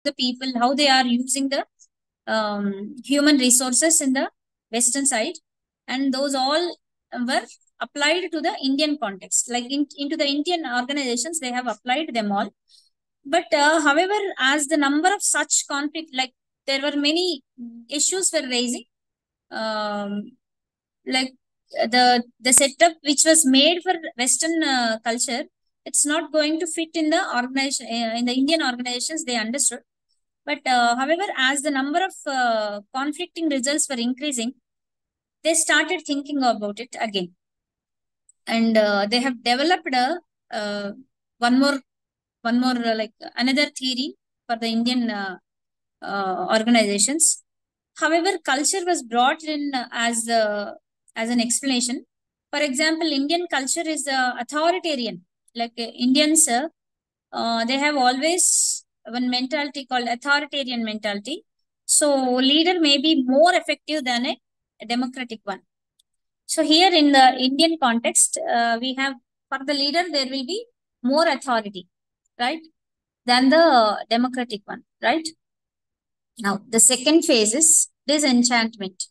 the people, how they are using the human resources in the Western side, and those all were applied to the Indian context. Like into the Indian organizations, they have applied them all. But however, as the number of such conflict, like there were many issues were raising, um, like the setup which was made for Western culture, it's not going to fit in the organization in the Indian organizations. They understood, but however, as the number of conflicting results were increasing, they started thinking about it again, and they have developed a uh, one more like another theory for the Indian organizations. However, culture was brought in as an explanation. For example, Indian culture is authoritarian. Like Indians, they have always one mentality called authoritarian mentality. So leader may be more effective than a democratic one. So here in the Indian context, we have for the leader there will be more authority, right, than the democratic one, right? Now the second phase is disenchantment.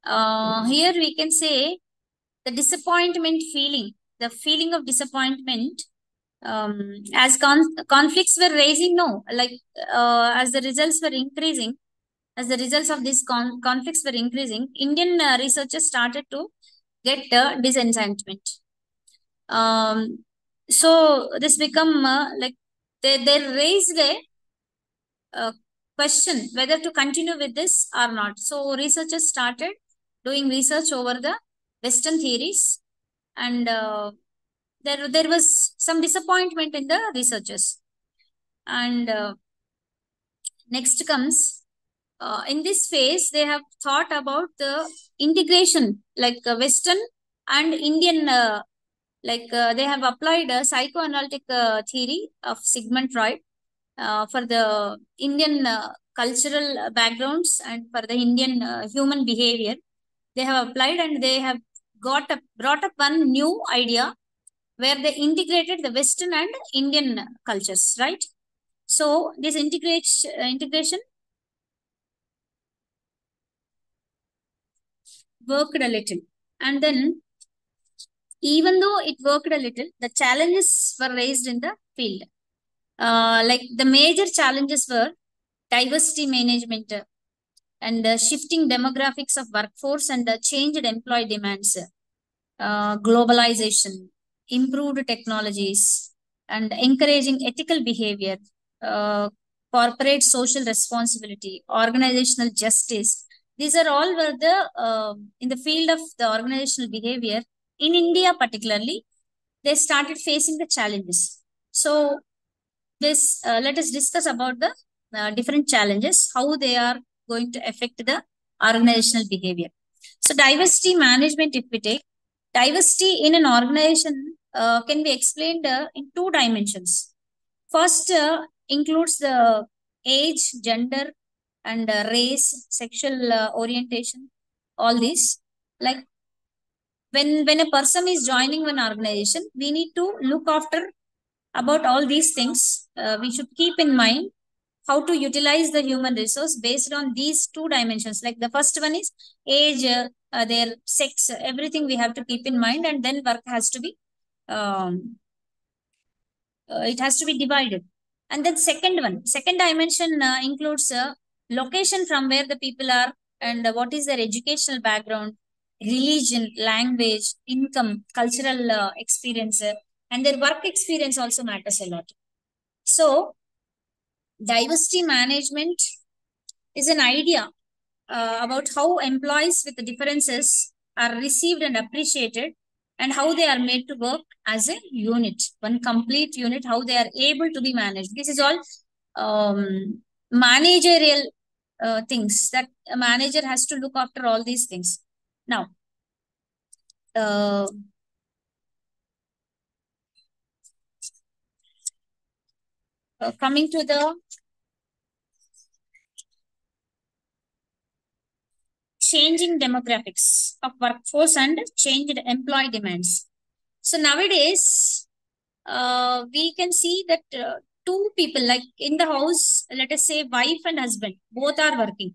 Here we can say the disappointment feeling, the feeling of disappointment, as conflicts were raising, no, like as the results were increasing, as the results of these conflicts were increasing, Indian researchers started to get disenchantment. So this become like they raised a question whether to continue with this or not. So researchers started doing research over the Western theories, and there was some disappointment in the researchers. And next comes in this phase they have thought about the integration, like Western and Indian. They have applied a psychoanalytic theory of Sigmund Freud for the Indian cultural backgrounds and for the Indian human behavior. They have applied and they have brought up one new idea where they integrated the Western and Indian cultures, right? So this integration worked a little, and then even though it worked a little, the challenges were raised in the field. Like the major challenges were diversity management and shifting demographics of workforce and changed employee demands, globalization, improved technologies, and encouraging ethical behavior, uh, corporate social responsibility, organizational justice. These are all were the in the field of the organizational behavior in India, particularly. They started facing the challenges. So this let us discuss about the different challenges, how they are going to affect the organizational behavior. So diversity management, if we take diversity in an organization, can be explained in two dimensions. First includes the age, gender, and race, sexual orientation, all these. Like when a person is joining an organization, we need to look after about all these things. We should keep in mind how to utilize the human resource based on these two dimensions. Like the first one is age, their sex, everything we have to keep in mind, and then work has to be um, it has to be divided. And then second dimension includes location from where the people are, and what is their educational background, religion, language, income, cultural experience, and their work experience also matters a lot. So diversity management is an idea about how employees with the differences are received and appreciated, and how they are made to work as a unit, one complete unit, how they are able to be managed. This is all managerial things that a manager has to look after all these things. Now, uh, coming to the changing demographics of workforce and changed employee demands. So nowadays, we can see that two people, like in the house, let us say wife and husband, both are working.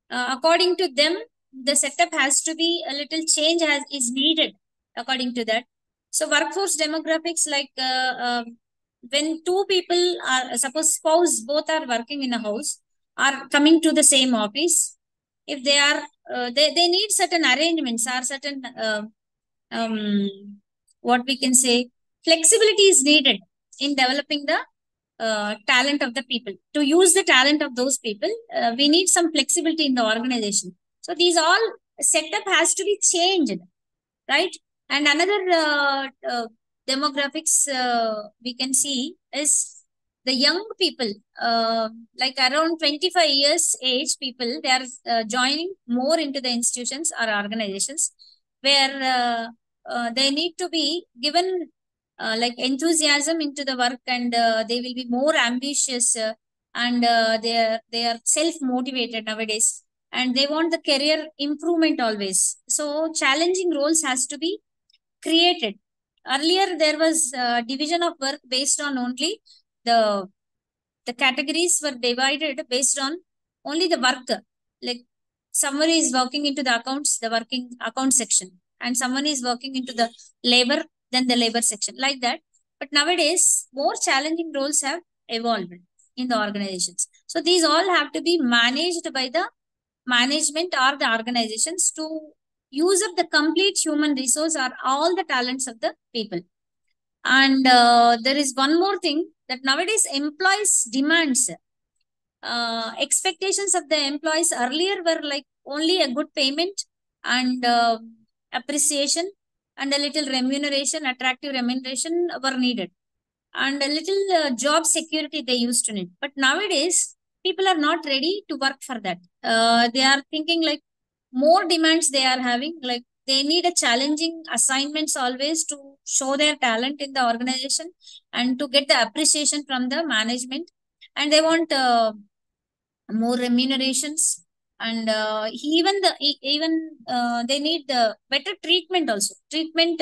According to them, the setup has to be a little change has is needed according to that. So workforce demographics, like when two people are, suppose spouse both are working in a house, are coming to the same office, if they are they need certain arrangements or certain um, what we can say, flexibility is needed in developing the talent of the people. To use the talent of those people, we need some flexibility in the organization. So these all setup has to be changed, right? And another demographics we can see is the young people, like around 25 years age people, they are joining more into the institutions or organizations where they need to be given like enthusiasm into the work, and they will be more ambitious, and they are self motivated nowadays, and they want the career improvement always. So challenging roles has to be created. Earlier, there was division of work based on only the the categories were divided based on only the work. Like someone is working into the accounts, the working account section, and someone is working into the labor, then the labor section, like that. But nowadays, more challenging roles have evolved in the organizations. So these all have to be managed by the management or the organizations to use up the complete human resource or all the talents of the people. And there is one more thing that nowadays employees demands, expectations of the employees earlier were like only a good payment and appreciation and a little remuneration, attractive remuneration were needed, and a little job security they used to need. But nowadays, people are not ready to work for that. They are thinking like more demands they are having, like they need a challenging assignments always to show their talent in the organization and to get the appreciation from the management, and they want more remunerations, and even they need the better treatment also, treatment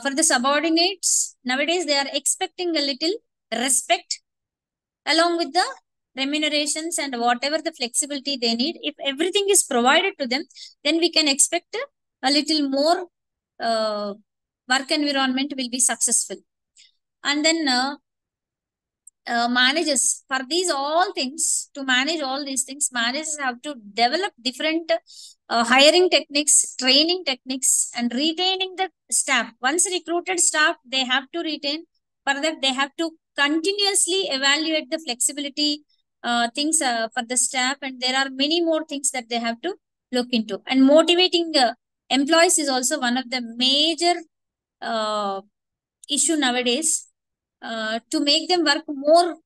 for the subordinates. Nowadays they are expecting a little respect along with the remunerations and whatever the flexibility they need. If everything is provided to them, then we can expect a little more uh, work environment will be successful. And then managers, for these all things, to manage all these things, managers have to develop different hiring techniques, training techniques, and retaining the staff. Once recruited staff, they have to retain. For that, they have to continuously evaluate the flexibility things for the staff, and there are many more things that they have to look into. And motivating employees is also one of the major uh, issue nowadays, to make them work more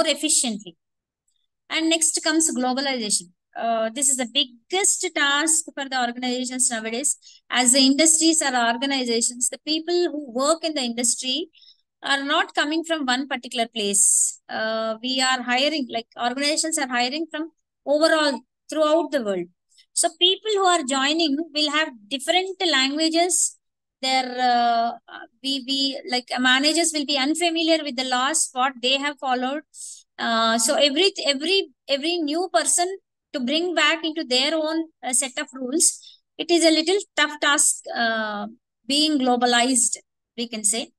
efficiently. And next comes globalization. This is the biggest task for the organizations nowadays. As the industries or organizations, the people who work in the industry are not coming from one particular place. We are hiring, like organizations are hiring from overall throughout the world. So people who are joining will have different languages. Their we like managers will be unfamiliar with the laws what they have followed. So every new person to bring back into their own set of rules, it is a little tough task, being globalized, we can say.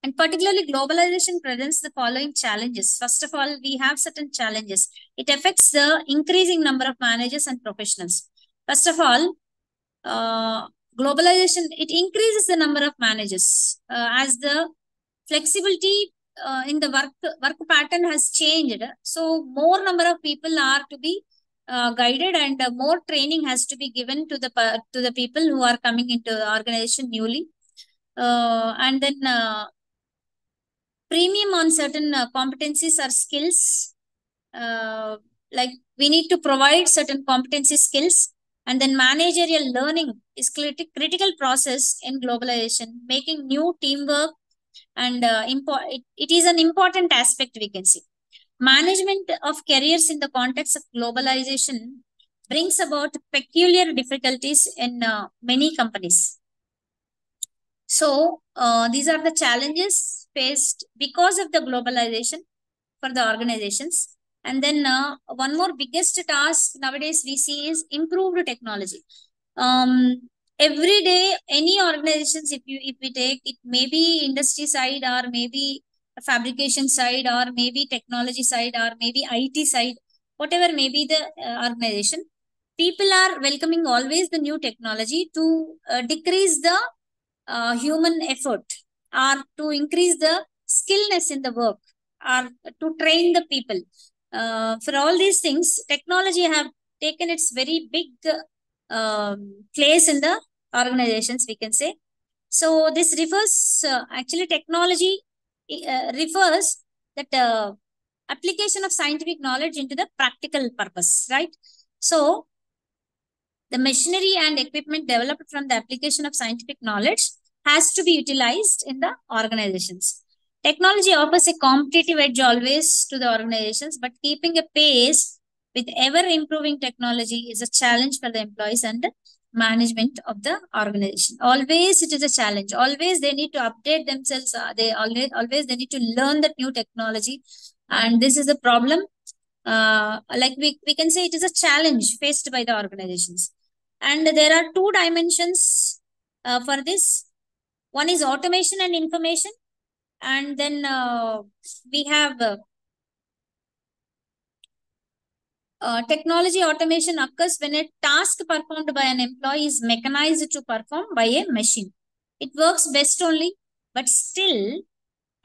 And particularly, globalization presents the following challenges. First of all, we have certain challenges. It affects the increasing number of managers and professionals. First of all, globalization, it increases the number of managers as the flexibility in the work pattern has changed. So more number of people are to be guided, and more training has to be given to the people who are coming into the organization newly. And then premium on certain competencies or skills. Like we need to provide certain competency skills, and then managerial learning is critical process in globalization, making new teamwork, and it is an important aspect, we can see. Management of careers in the context of globalization brings about peculiar difficulties in many companies. So these are the challenges faced because of the globalization for the organizations. And then one more biggest task nowadays we see is improved technology. Um, every day, any organizations, if we take it, maybe industry side or maybe a fabrication side or maybe technology side or maybe IT side, whatever may be the organization, people are welcoming always the new technology to decrease the human effort or to increase the skillness in the work or to train the people. For all these things, technology have taken its very big place in the organizations, we can say. So this refers, actually technology refers that application of scientific knowledge into the practical purpose, right? So the machinery and equipment developed from the application of scientific knowledge has to be utilized in the organizations. Technology offers a competitive edge always to the organizations, but keeping a pace with ever improving technology is a challenge for the employees and the management of the organization. Always it is a challenge. Always they need to update themselves. They always they need to learn the new technology, and this is the problem. Like we can say it is a challenge faced by the organizations. And there are two dimensions for this. One is automation and information. And then we have technology automation occurs when a task performed by an employee is mechanized to perform by a machine. It works best only, but still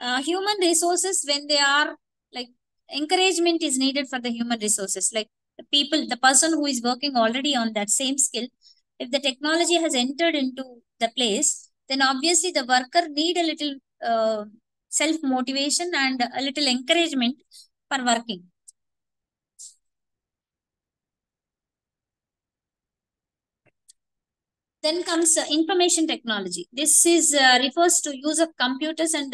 human resources, when they are like, encouragement is needed for the human resources, like the people, the person who is working already on that same skill. If the technology has entered into the place, then obviously the worker need a little self motivation and a little encouragement for working. Then comes information technology. This is refers to use of computers and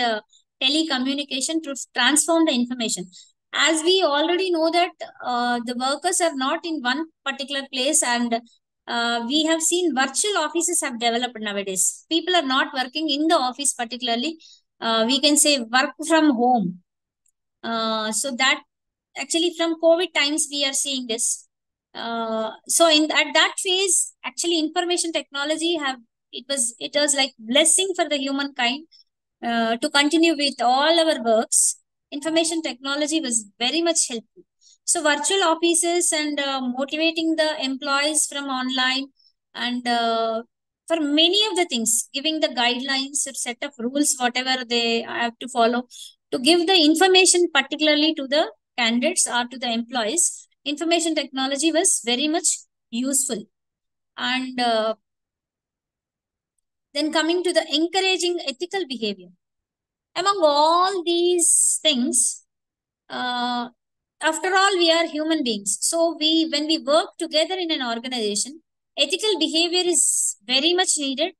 telecommunication to transform the information. As we already know that the workers are not in one particular place, and we have seen virtual offices have developed nowadays. People are not working in the office particularly. We can say work from home. So that actually from COVID times we are seeing this. So in at that phase, actually information technology have, it was like blessing for the humankind to continue with all our works. Information technology was very much helpful. So virtual offices and motivating the employees from online, and for many of the things, giving the guidelines or set of rules whatever they have to follow to give the information particularly to the candidates or to the employees. Information technology was very much useful. And then coming to the encouraging ethical behavior. Among all these things, uh, after all, we are human beings. So when we work together in an organization, ethical behavior is very much needed,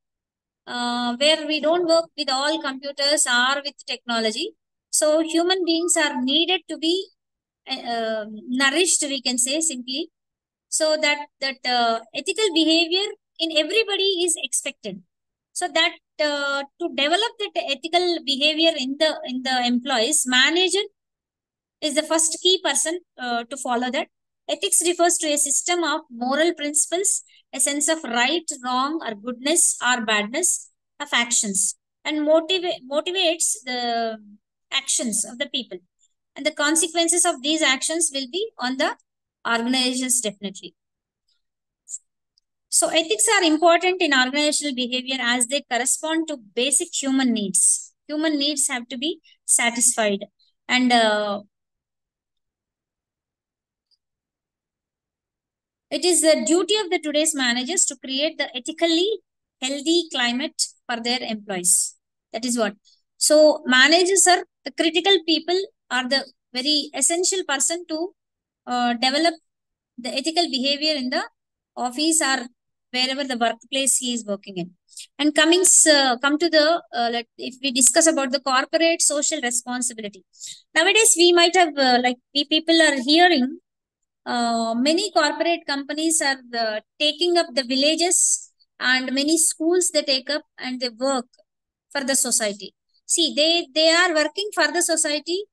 where we don't work with all computers or with technology. So human beings are needed to be nourished, we can say simply. So that ethical behavior in everybody is expected. So that to develop that ethical behavior in the employees, manager is the first key person to follow that. Ethics refers to a system of moral principles, a sense of right, wrong, or goodness or badness of actions, and motivates the actions of the people. And the consequences of these actions will be on the organizations definitely. So ethics are important in organizational behavior as they correspond to basic human needs. Human needs have to be satisfied. And it is the duty of the today's managers to create the ethically healthy climate for their employees. That is what. So managers are the critical people, are the very essential person to develop the ethical behavior in the office or wherever the workplace he is working in. And come to the if we discuss about the corporate social responsibility. Nowadays we might have like we people are hearing many corporate companies are taking up the villages, and many schools they take up and they work. for the society. See, they are working for the society,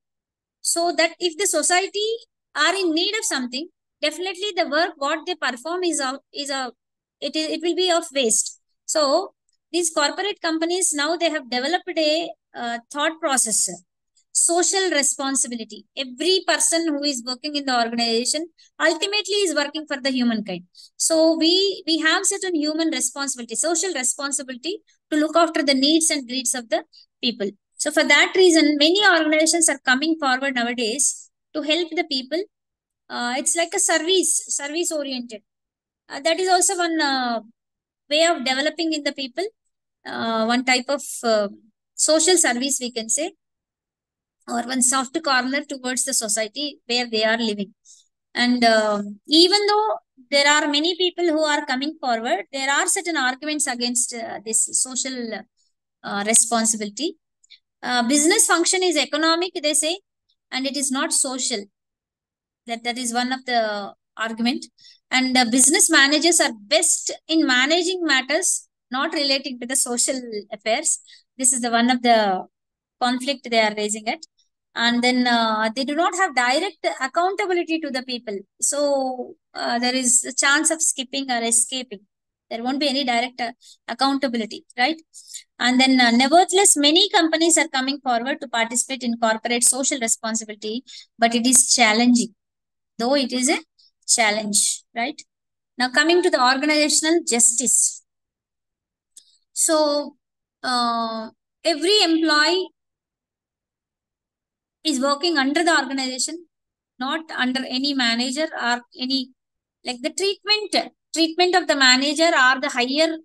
so that if the society are in need of something, definitely the work what they perform it will be of waste. So these corporate companies now they have developed a thought process, social responsibility. Every person who is working in the organization ultimately is working for the humankind. So we have certain human responsibility, social responsibility, to look after the needs and greeds of the people. So for that reason, many organizations are coming forward nowadays to help the people. It's like a service oriented. That is also one way of developing in the people. One type of social service, we can say, or one soft corner towards the society where they are living. And even though there are many people who are coming forward, there are certain arguments against this social responsibility. Business function is economic, they say, and it is not social. That is one of the argument. And business managers are best in managing matters not relating to the social affairs. This is the one of the conflict they are raising it. And then they do not have direct accountability to the people. So there is a chance of skipping or escaping. There won't be any direct accountability, right? And then nevertheless, many companies are coming forward to participate in corporate social responsibility, but it is challenging, though it is a challenge, right? Now coming to the organizational justice. So every employee is working under the organization, not under any manager or any, like the treatment of the manager or the higher,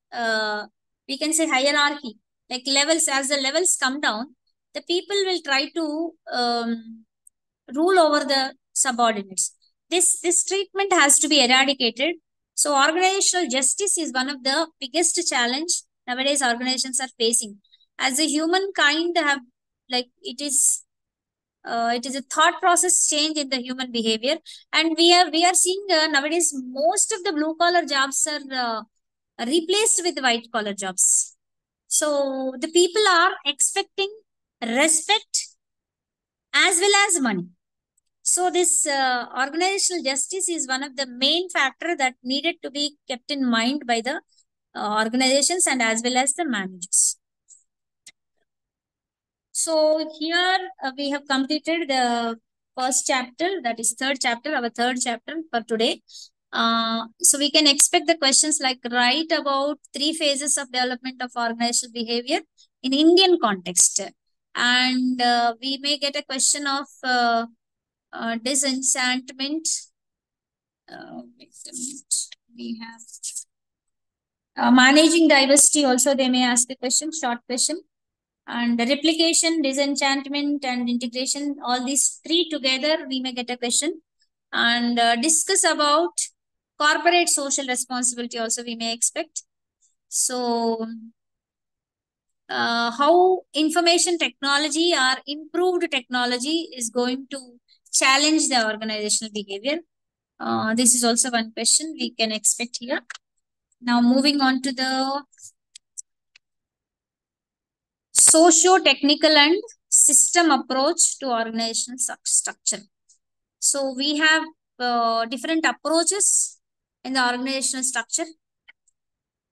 we can say hierarchy, like levels. As the levels come down, the people will try to rule over the subordinates. This treatment has to be eradicated. So organizational justice is one of the biggest challenge nowadays organizations are facing. As a humankind have, like it is a thought process change in the human behavior. And we are seeing nowadays most of the blue collar jobs are replaced with white collar jobs. So the people are expecting respect as well as money. So this organizational justice is one of the main factor that needed to be kept in mind by the organizations and as well as the managers. So here we have completed the first chapter, that is third chapter, our third chapter for today. So we can expect the questions like write about 3 phases of development of organizational behavior in Indian context. And we may get a question of disenchantment. Wait a minute. We have managing diversity also, they may ask a question, short question. And the replication, disenchantment, and integration, all these three together, we may get a question. And discuss about corporate social responsibility also we may expect. So how information technology or improved technology is going to challenge the organizational behavior. This is also one question we can expect here. Now moving on to the socio-technical and system approach to organizational structure. So we have different approaches in the organizational structure.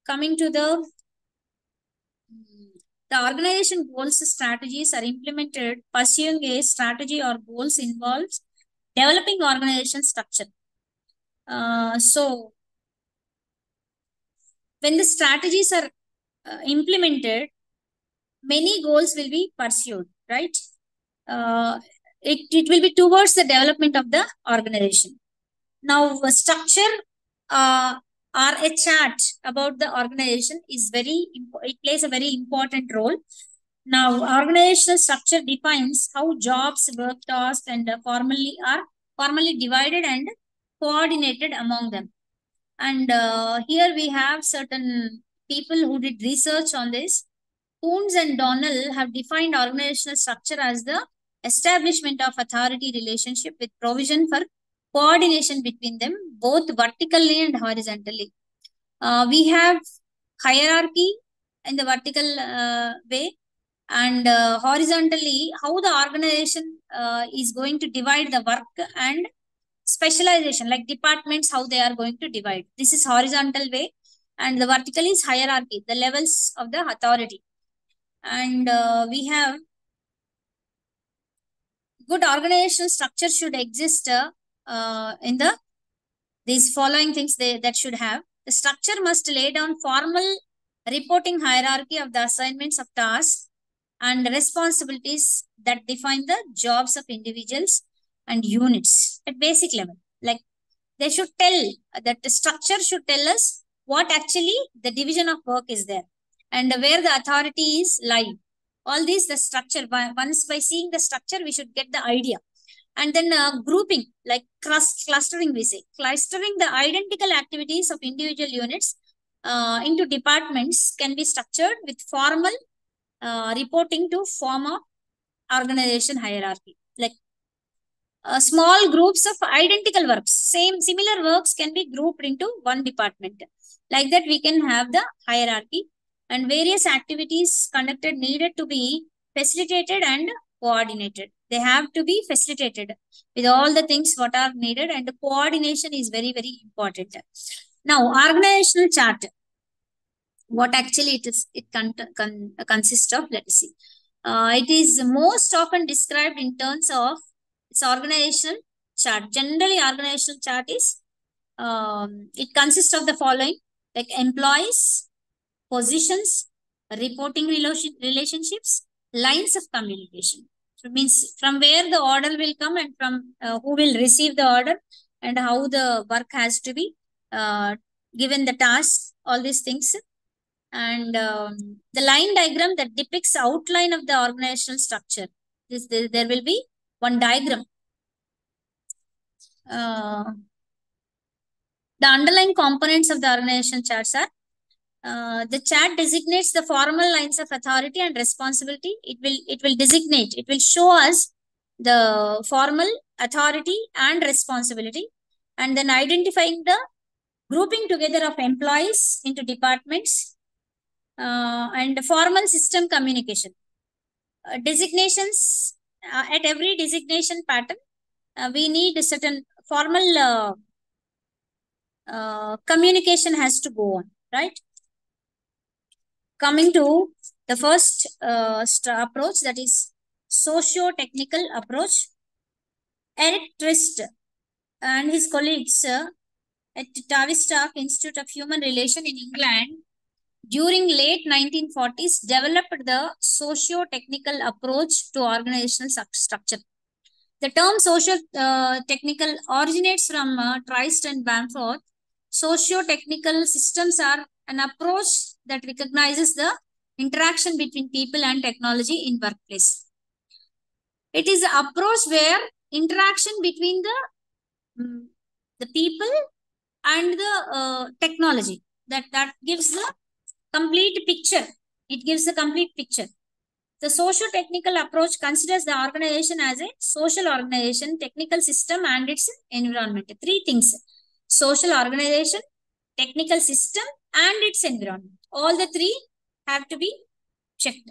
Coming to the organization goals strategies are implemented. Pursuing a strategy or goals involves developing organization structure. So when the strategies are implemented, many goals will be pursued, right? It will be towards the development of the organization. Now, structure or a chart about the organization is it plays a very important role. Now, organizational structure defines how jobs, work tasks, and formally divided and coordinated among them. And here we have certain people who did research on this. Coons and Donnell have defined organizational structure as the establishment of authority relationship with provision for coordination between them, both vertically and horizontally. We have hierarchy in the vertical way, and horizontally how the organization is going to divide the work, and specialization like departments how they are going to divide. This is horizontal way, and the vertical is hierarchy, the levels of the authority. And we have good organizational structure should exist in the these following things that should have. The structure must lay down formal reporting hierarchy of the assignments of tasks and responsibilities that define the jobs of individuals and units at basic level. Like they should tell that the structure should tell us what actually the division of work is there and where the authority is lying. All these the structure. Once by seeing the structure, we should get the idea. And then grouping, like clustering, we say clustering the identical activities of individual units into departments can be structured with formal reporting to form a organization hierarchy. Like small groups of identical works, similar works can be grouped into one department. Like that, we can have the hierarchy, and various activities conducted needed to be facilitated and coordinated. They have to be facilitated with all the things what are needed, and coordination is very, very important. Now, organizational chart, what actually it is, consists of, let's see. It is most often described in terms of its organizational chart. Generally, organizational chart is it consists of the following, like employees, positions, reporting relationships, lines of communication. So it means from where the order will come, and from who will receive the order, and how the work has to be given the task, all these things. And the line diagram that depicts outline of the organizational structure. There will be one diagram. Uh, the underlying components of the organizational charts are the chart designates the formal lines of authority and responsibility. It will designate, it will show us the formal authority and responsibility, and then identifying the grouping together of employees into departments, and formal system communication. Designations, at every designation pattern, we need a certain formal communication has to go on, right? Coming to the first approach, that is socio-technical approach. Eric Trist and his colleagues at Tavistock Institute of Human Relation in England during late 1940s developed the socio-technical approach to organizational structure. The term socio-technical originates from Trist and Bamforth. Socio-technical systems are an approach that recognizes the interaction between people and technology in workplace. It is an approach where interaction between the people and the technology, that gives the complete picture. It gives the complete picture. The socio-technical approach considers the organization as a social organization, technical system, and its environment. Three things: social organization, technical system, and its environment. All the three have to be checked.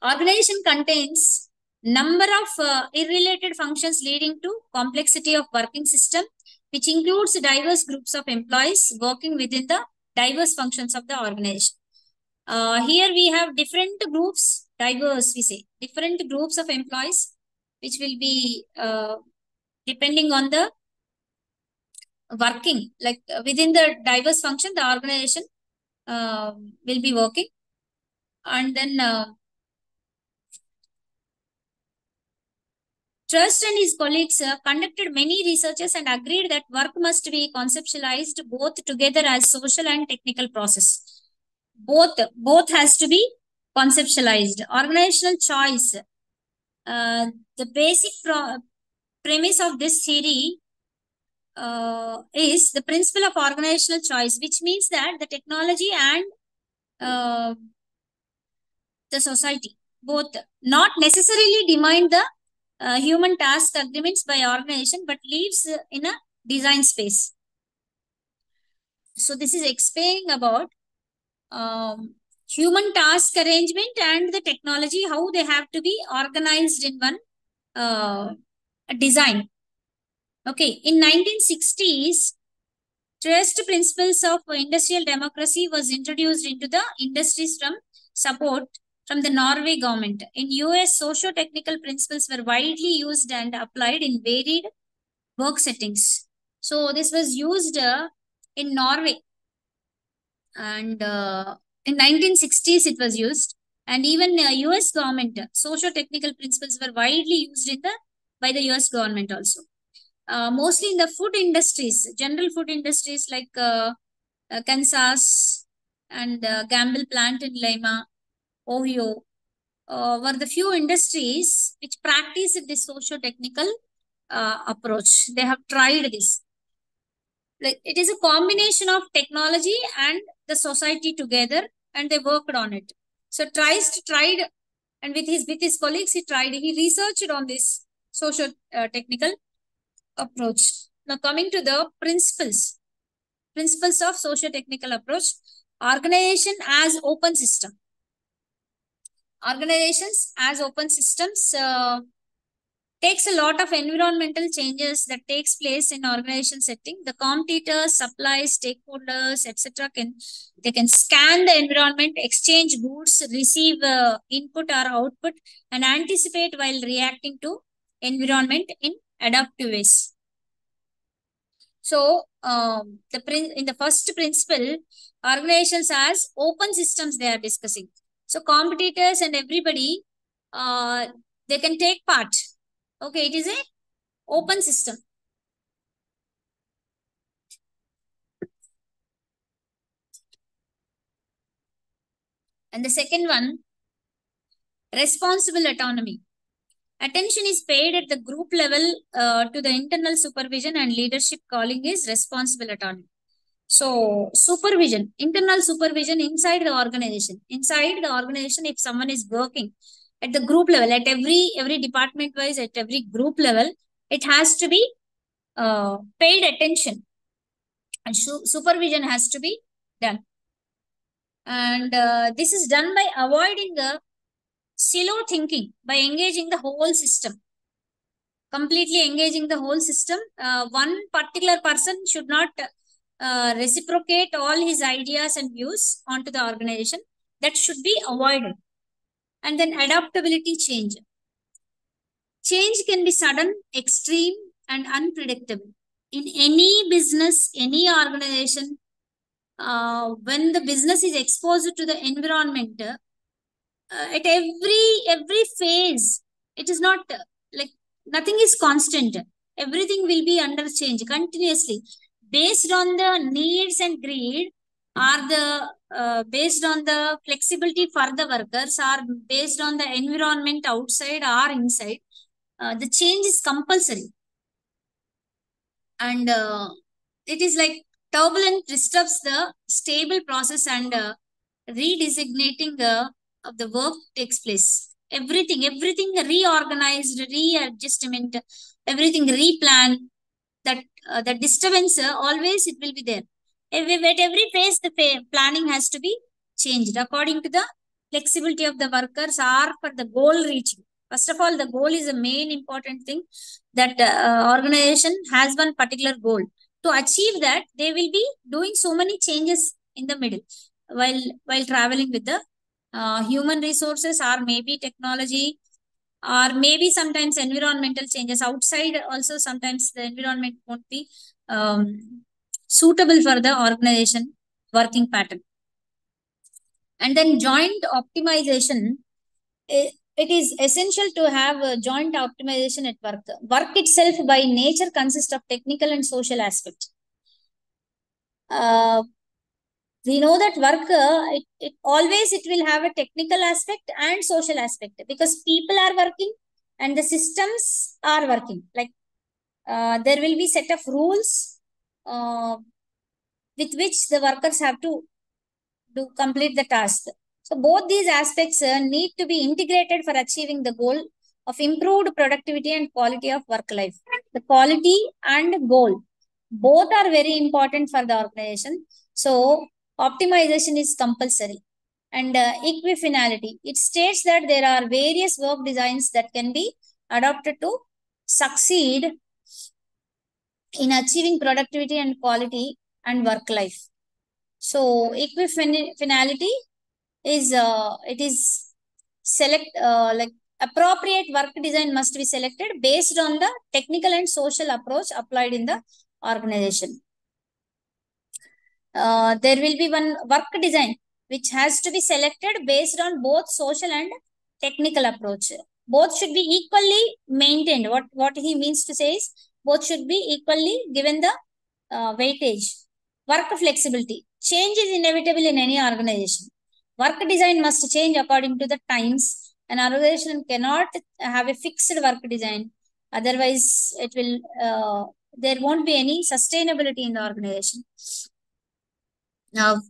Organization contains number of irrelated functions leading to complexity of working system, which includes diverse groups of employees working within the diverse functions of the organization. Here we have different groups, diverse, we say, different groups of employees, which will be depending on the working, like within the diverse function, the organization will be working. And then Trust and his colleagues conducted many researches and agreed that work must be conceptualized both together as social and technical process. Both has to be conceptualized. Organizational choice. The basic premise of this theory is the principle of organizational choice, which means that the technology and the society both not necessarily demand the human task agreements by organization, but lives in a design space. So this is explaining about human task arrangement and the technology, how they have to be organized in one design. Okay, in 1960s, trust principles of industrial democracy was introduced into the industries from support from the Norway government. In US, socio-technical principles were widely used and applied in varied work settings. So this was used in Norway, and in 1960s it was used, and even US government socio-technical principles were widely used in the by the US government also. Mostly in the food industries, general food industries like Kansas and Gamble plant in Lima, Ohio, were the few industries which practiced this socio-technical approach. They have tried this. Like it is a combination of technology and the society together, and they worked on it. So tried, and with his colleagues, he researched on this social technical approach. Now coming to the principles of socio technical approach. Organization as open system. Organizations as open systems takes a lot of environmental changes that takes place in organization setting. The competitors, suppliers, stakeholders, etc. Can scan the environment, exchange goods, receive input or output, and anticipate while reacting to environment in adaptive ways. So in the first principle, organizations as open systems they are discussing. So competitors and everybody, they can take part. Okay, it is a open system. And the second one, responsible autonomy. Attention is paid at the group level to the internal supervision and leadership calling is responsible autonomy. So supervision, internal supervision inside the organization. Inside the organization, if someone is working at the group level, at every department wise, at every group level, it has to be paid attention, and supervision has to be done. And this is done by avoiding the silo thinking, by engaging the whole system, completely engaging the whole system. One particular person should not reciprocate all his ideas and views onto the organization. That should be avoided. And then adaptability change. Change can be sudden, extreme, and unpredictable. In any business, any organization, when the business is exposed to the environment, at every phase, it is not like nothing is constant. Everything will be under change continuously, based on the needs and greed, or the based on the flexibility for the workers, or based on the environment outside or inside. The change is compulsory, and it is like turbulent disturbs the stable process, and redesignating of the work takes place. Everything reorganized, readjustment, everything replan. That disturbance always it will be there. At every phase, the planning has to be changed according to the flexibility of the workers or for the goal reaching. First of all, the goal is a main important thing. That organization has one particular goal. To achieve that, they will be doing so many changes in the middle while traveling with the human resources, or maybe technology, or maybe sometimes environmental changes outside. Also sometimes the environment won't be suitable for the organization working pattern. And then joint optimization, it is essential to have a joint optimization at work. Work itself by nature consists of technical and social aspects. We know that work, it will have a technical aspect and social aspect, because people are working and the systems are working. Like there will be set of rules with which the workers have to do complete the task. So both these aspects need to be integrated for achieving the goal of improved productivity and quality of work life. The quality and goal, both are very important for the organization. So optimization is compulsory. And equifinality. It states that there are various work designs that can be adopted to succeed in achieving productivity and quality and work life. So equifinality is it is select like appropriate work design must be selected based on the technical and social approach applied in the organization. There will be one work design which has to be selected based on both social and technical approach. Both should be equally maintained. What he means to say is both should be equally given the weightage. Work flexibility. Change is inevitable in any organization. Work design must change according to the times. An organization cannot have a fixed work design. Otherwise, it will there won't be any sustainability in the organization. Now,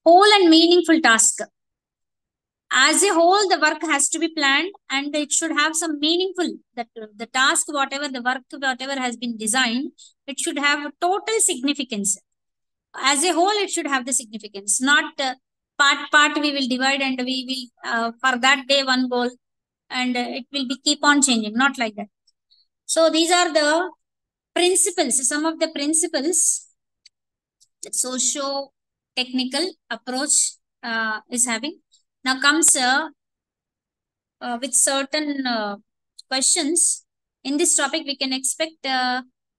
whole and meaningful task. As a whole, the work has to be planned and it should have some meaningful, that the task, whatever the work, whatever has been designed, it should have a total significance. As a whole, it should have the significance, not part we will divide and we will, for that day, one goal and it will be keep on changing, not like that. So these are the principles, some of the principles that socio-technical approach is having. Now comes with certain questions. In this topic, we can expect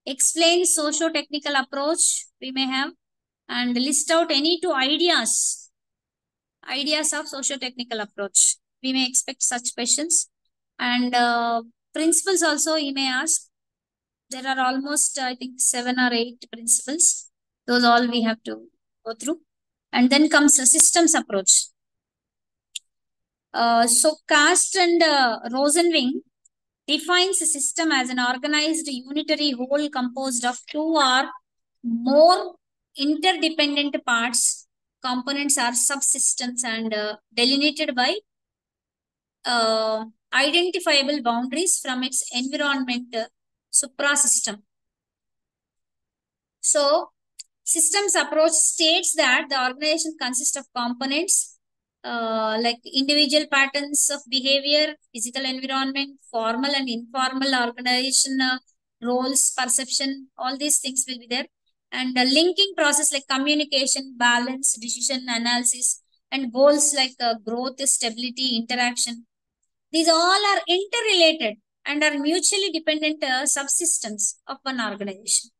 explain socio-technical approach we may have and list out any two ideas of socio-technical approach. We may expect such questions. And principles also you may ask. There are almost, I think, 7 or 8 principles. Those all we have to go through. And then comes a systems approach. So Cast and Rosenwing defines a system as an organized unitary whole composed of 2 or more interdependent parts. Components are subsystems and delineated by identifiable boundaries from its environment suprasystem. So systems approach states that the organization consists of components like individual patterns of behavior, physical environment, formal and informal organization roles, perception, all these things will be there. And the linking process like communication, balance, decision analysis, and goals like growth, stability, interaction. These all are interrelated and are mutually dependent subsystems of one organization.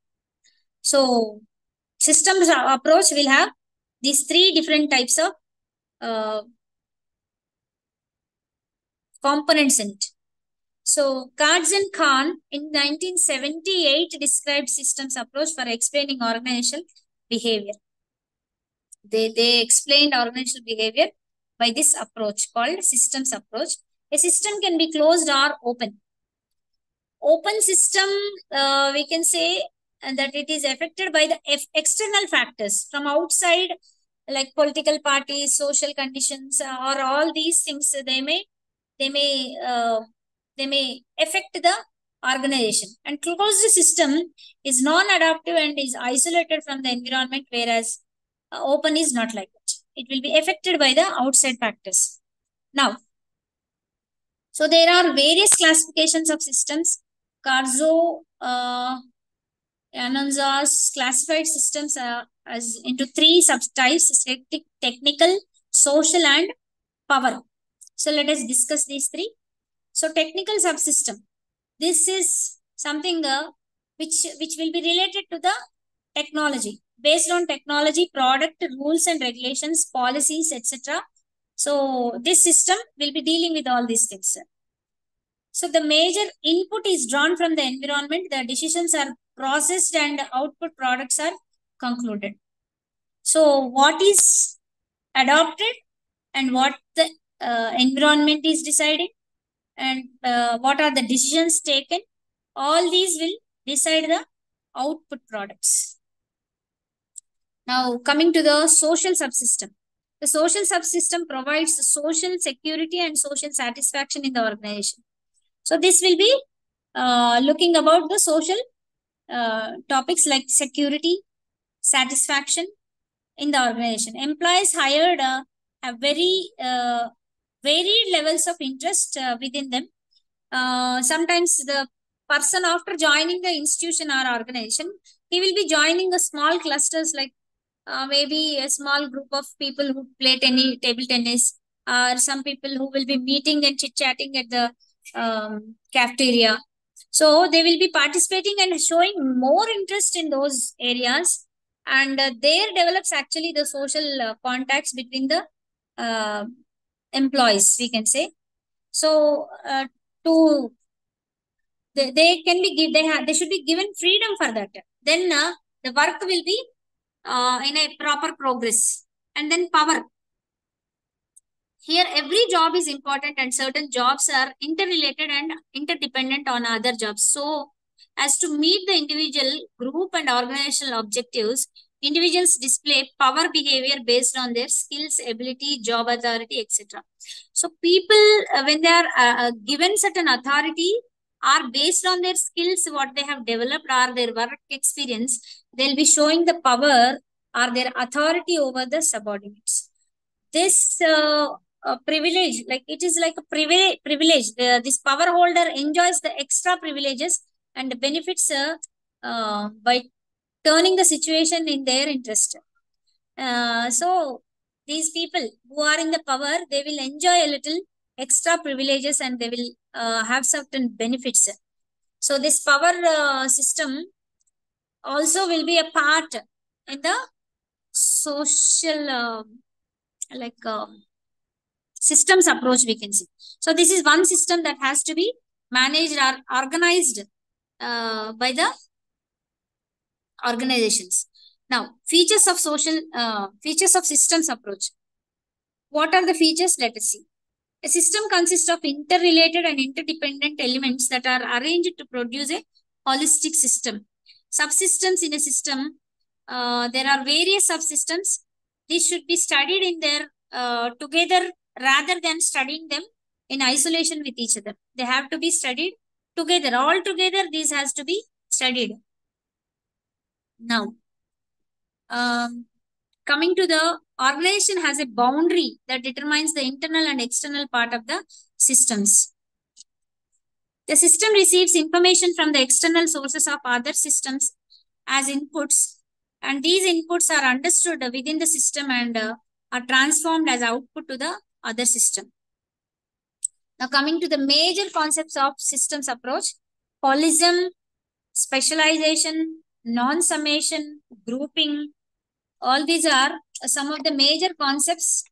So systems approach will have these 3 different types of components in it. So Katz and Khan in 1978 described systems approach for explaining organizational behavior. They explained organizational behavior by this approach called systems approach. A system can be closed or open. Open system, we can say that it is affected by the external factors from outside, like political parties, social conditions, or all these things. They may affect the organization. And closed system is non-adaptive and is isolated from the environment, whereas open is not like that. It will be affected by the outside factors. Now, so there are various classifications of systems. Carzo Anonza's classified systems as into 3 subtypes: technical, social, and power. So let us discuss these 3. So technical subsystem. This is something which will be related to the technology. Based on technology, product, rules and regulations, policies, etc. So this system will be dealing with all these things. So the major input is drawn from the environment. The decisions are processed and output products are concluded. So what is adopted and what the environment is deciding and what are the decisions taken, all these will decide the output products. Now coming to the social subsystem. The social subsystem provides social security and social satisfaction in the organization. So this will be looking about the social topics like security, satisfaction, in the organization. Employees hired have very varied levels of interest within them. Sometimes the person after joining the institution or organization, he will be joining a small clusters like maybe a small group of people who play table tennis, or some people who will be meeting and chit chatting at the cafeteria. So they will be participating and showing more interest in those areas, and there develops actually the social contacts between the uh, employees, we can say. So to they can be give they should be given freedom for that. Then the work will be in a proper progress. And then power. Here, every job is important, and certain jobs are interrelated and interdependent on other jobs. So, as to meet the individual, group, and organizational objectives, individuals display power behavior based on their skills, ability, job authority, etc. So, people, when they are given certain authority, are based on their skills, what they have developed, or their work experience, they'll be showing the power or their authority over the subordinates. This privilege, like it is like a privilege. This power holder enjoys the extra privileges and benefits by turning the situation in their interest. So these people who are in the power, they will enjoy a little extra privileges, and they will have certain benefits. So this power system also will be a part in the social like systems approach, we can see. So this is one system that has to be managed or organized by the organizations. Now, features of systems approach. What are the features? Let us see. A system consists of interrelated and interdependent elements that are arranged to produce a holistic system. Subsystems in a system, there are various subsystems. These should be studied in their together rather than studying them in isolation with each other. They have to be studied together. All together, these has to be studied. Now, coming to the organization has a boundary that determines the internal and external part of the systems. The system receives information from the external sources of other systems as inputs, and these inputs are understood within the system and are transformed as output to the other system. Now, coming to the major concepts of systems approach: holism, specialization, non-summation, grouping. All these are some of the major concepts.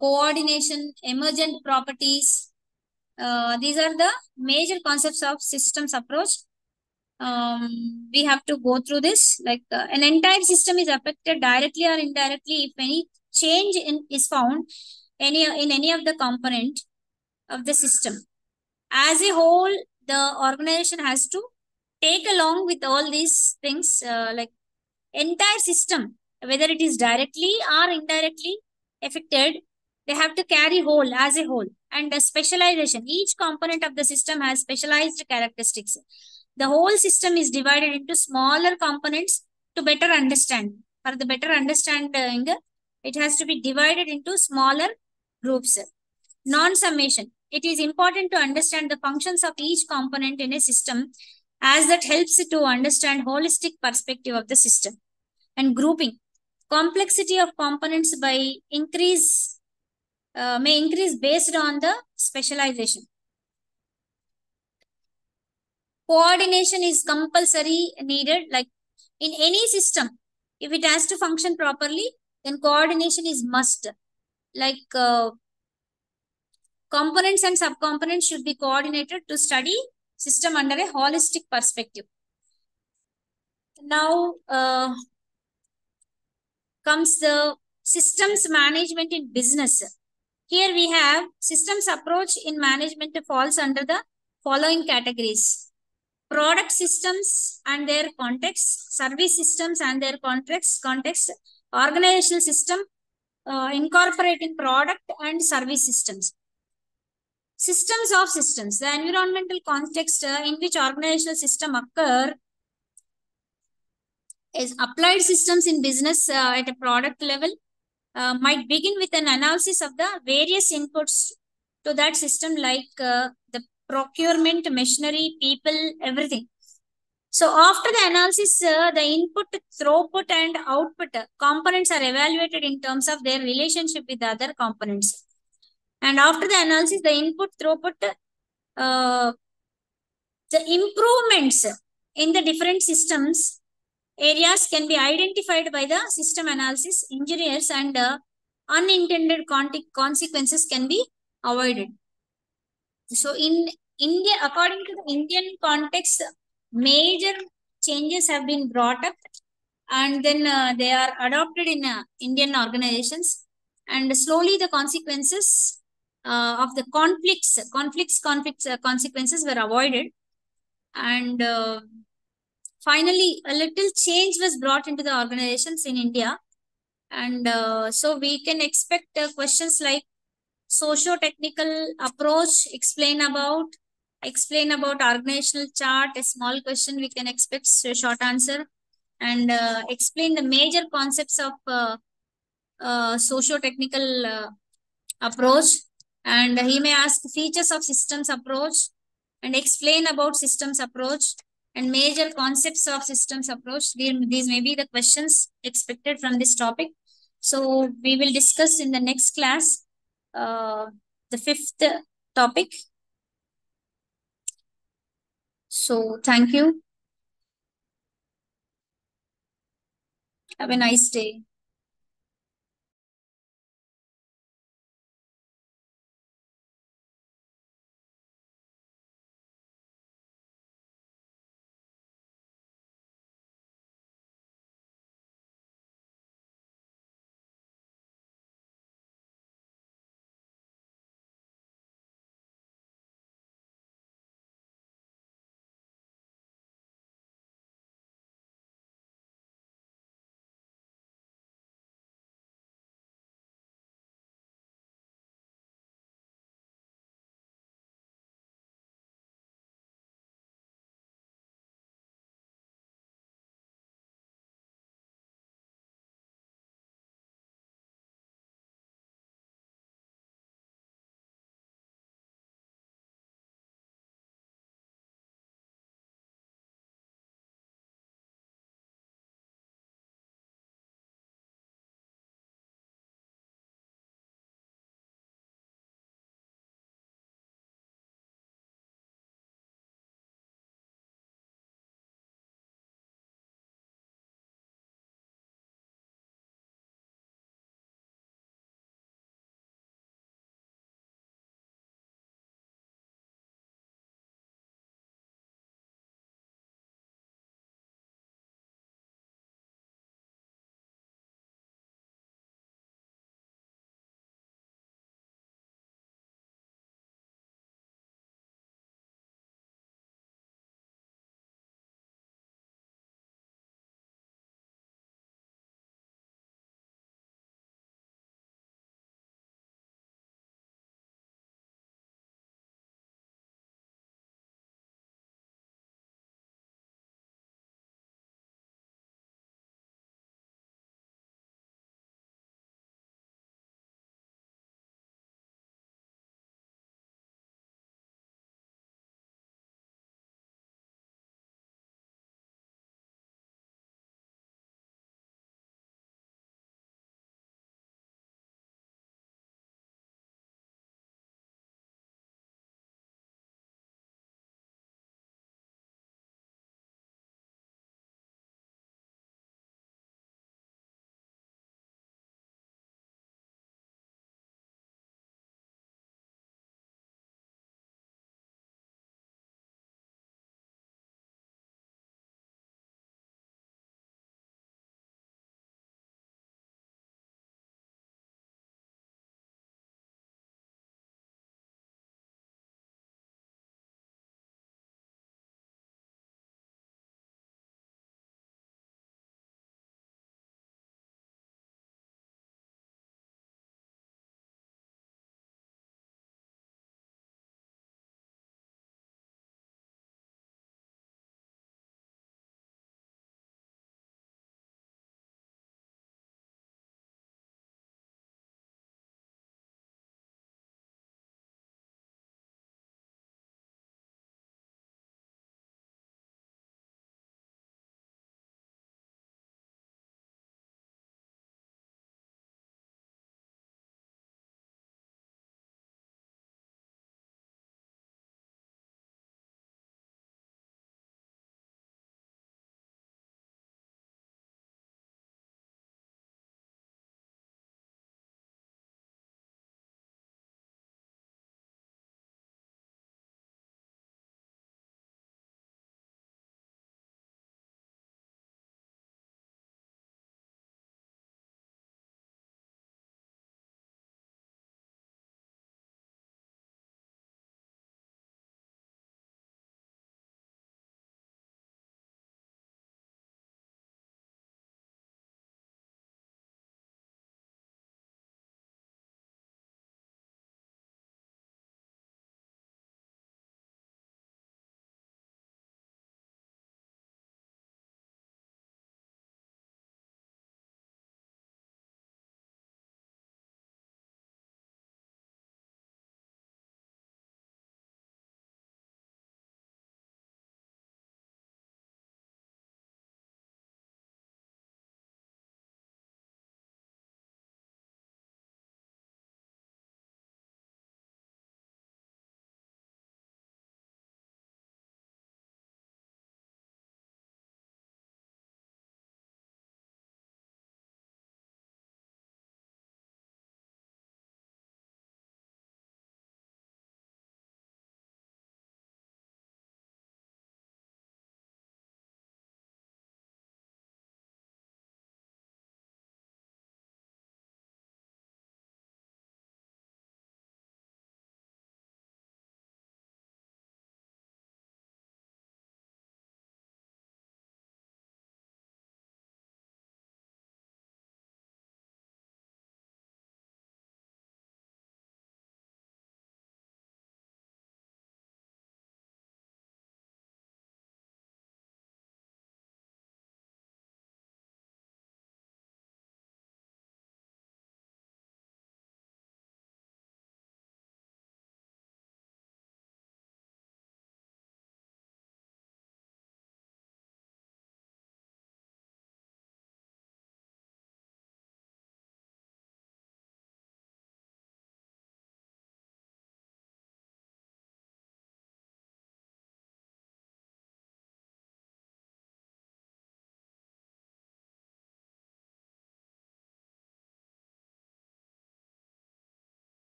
Coordination, emergent properties. These are the major concepts of systems approach. We have to go through this. Like an entire system is affected directly or indirectly if any change is found in any of the component of the system. As a whole, the organization has to take along with all these things, like entire system, whether it is directly or indirectly affected, they have to carry whole as a whole. And the specialization, each component of the system has specialized characteristics. The whole system is divided into smaller components to better understand. For the better understanding, it has to be divided into smaller groups. Non-summation. It is important to understand the functions of each component in a system, as that helps to understand holistic perspective of the system. And grouping. Complexity of components by increase may increase based on the specialization. Coordination is compulsory needed. Like in any system, if it has to function properly, then coordination is must. Like components and subcomponents should be coordinated to study system under a holistic perspective. Now comes the systems management in business. Here we have systems approach in management falls under the following categories: product systems and their context, service systems and their context, organizational system incorporating product and service systems. Systems of systems, the environmental context in which organizational system occur is applied systems in business at a product level might begin with an analysis of the various inputs to that system, like the procurement, machinery, people, everything. So after the analysis, the input, throughput, and output components are evaluated in terms of their relationship with the other components. And after the analysis, the input, throughput, uh, the improvements in the different systems areas can be identified by the system analysis engineers, and unintended consequences can be avoided. So in India, according to the Indian context, major changes have been brought up, and then they are adopted in Indian organizations, and slowly the consequences of the consequences were avoided, and finally a little change was brought into the organizations in India, and so we can expect questions like socio-technical approach, explain about organizational chart, a small question we can expect a short answer, and explain the major concepts of socio-technical approach, and he may ask features of systems approach and explain about systems approach and major concepts of systems approach. These may be the questions expected from this topic. So we will discuss in the next class uh, the fifth topic. So thank you. Have a nice day.